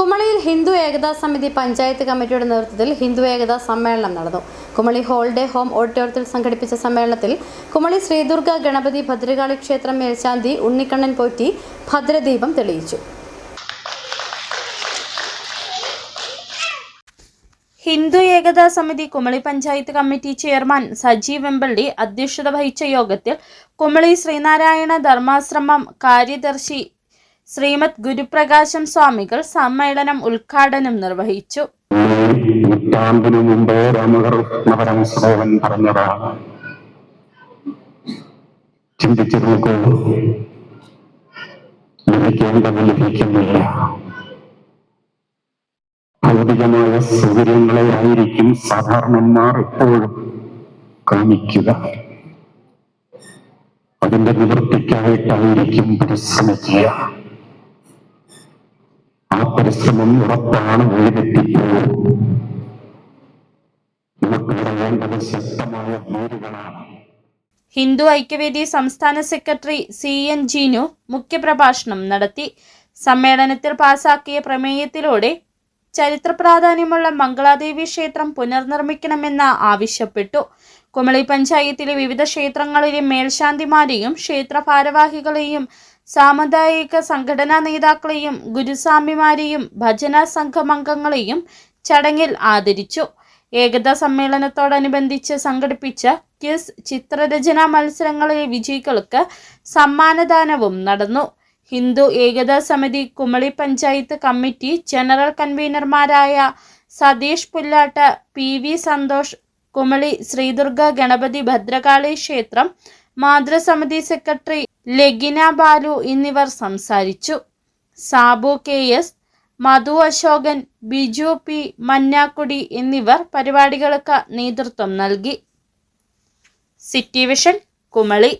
കുമളിയിൽ ഹിന്ദു ഏകതാ സമിതി പഞ്ചായത്ത് കമ്മിറ്റിയുടെ നേതൃത്വത്തിൽ ഹിന്ദു ഏകതാ സമ്മേളനം നടന്നു. കുമളി ഹോൾഡേ ഹോം ഓഡിറ്റോറിയത്തിൽ സംഘടിപ്പിച്ച സമ്മേളനത്തിൽ കുമളി ശ്രീദുർഗ ഗണപതി ഭദ്രകാളി ക്ഷേത്രം മേൽശാന്തി ഉണ്ണിക്കണ്ണൻ പോറ്റി ഭദ്രദീപം തെളിയിച്ചു. ഹിന്ദു ഏകതാ സമിതി കുമളി പഞ്ചായത്ത് കമ്മിറ്റി ചെയർമാൻ സജീവ് വെമ്പള്ളി അധ്യക്ഷത വഹിച്ച യോഗത്തിൽ കുമളി ശ്രീനാരായണ ധർമാശ്രമം കാര്യദർശി ശ്രീമദ് ഗുരുപ്രകാശം സ്വാമികൾ സമ്മേളനം ഉദ്ഘാടനം നിർവഹിച്ചു. നൂറ്റാണ്ടിനു മുമ്പേ രാമകൃഷ്ണപരമശ്രവൻ പറഞ്ഞതാണ്. ചിന്തിച്ചു നോക്കൂ, ലഭിക്കേണ്ടത് ലഭിക്കുന്നില്ല. ഭൗതികമായ സൗകര്യങ്ങളെ ആയിരിക്കും സാധാരണന്മാർ എപ്പോഴും കാണിക്കുക. അതിന്റെ നിവൃത്തിക്കായിട്ടായിരിക്കും പരിശ്രമിക്കുക. ആ പരിശ്രമം ഉറപ്പാണ് വഴിതെറ്റിപ്പോകും. നമുക്ക് പറയേണ്ടത് ശക്തമായ വേരുകളാണ്. ഹിന്ദു ഐക്യവേദി സംസ്ഥാന സെക്രട്ടറി CN ജീനു മുഖ്യപ്രഭാഷണം നടത്തി. സമ്മേളനത്തിൽ പാസാക്കിയ പ്രമേയത്തിലൂടെ ചരിത്ര പ്രാധാന്യമുള്ള മംഗളാദേവി ക്ഷേത്രം പുനർനിർമ്മിക്കണമെന്ന് ആവശ്യപ്പെട്ടു. കുമളി പഞ്ചായത്തിലെ വിവിധ ക്ഷേത്രങ്ങളിലെ മേൽശാന്തിമാരെയും ക്ഷേത്ര ഭാരവാഹികളെയും സാമുദായിക സംഘടനാ നേതാക്കളെയും ഗുരുസ്വാമിമാരെയും ഭജന സംഘമംഗങ്ങളെയും ചടങ്ങിൽ ആദരിച്ചു. ഏകതാ സമ്മേളനത്തോടനുബന്ധിച്ച് സംഘടിപ്പിച്ച ക്വിസ് ചിത്രരചനാ മത്സരങ്ങളിലെ വിജയികൾക്ക് സമ്മാനദാനവും നടന്നു. ഹിന്ദു ഏകതാ സമിതി കുമളി പഞ്ചായത്ത് കമ്മിറ്റി ജനറൽ കൺവീനർമാരായ സതീഷ് പുല്ലാട്ട്, PV സന്തോഷ്, കുമളി ശ്രീദുർഗ ഗണപതി ഭദ്രകാളി ക്ഷേത്രം മാതൃസമിതി സെക്രട്ടറി ലഗിന ബാലു എന്നിവർ സംസാരിച്ചു. സാബു KS, മധു അശോകൻ, ബിജു P, മന്നാക്കുടി എന്നിവർ പരിപാടികൾക്ക് നേതൃത്വം നൽകി. City vision Kumily.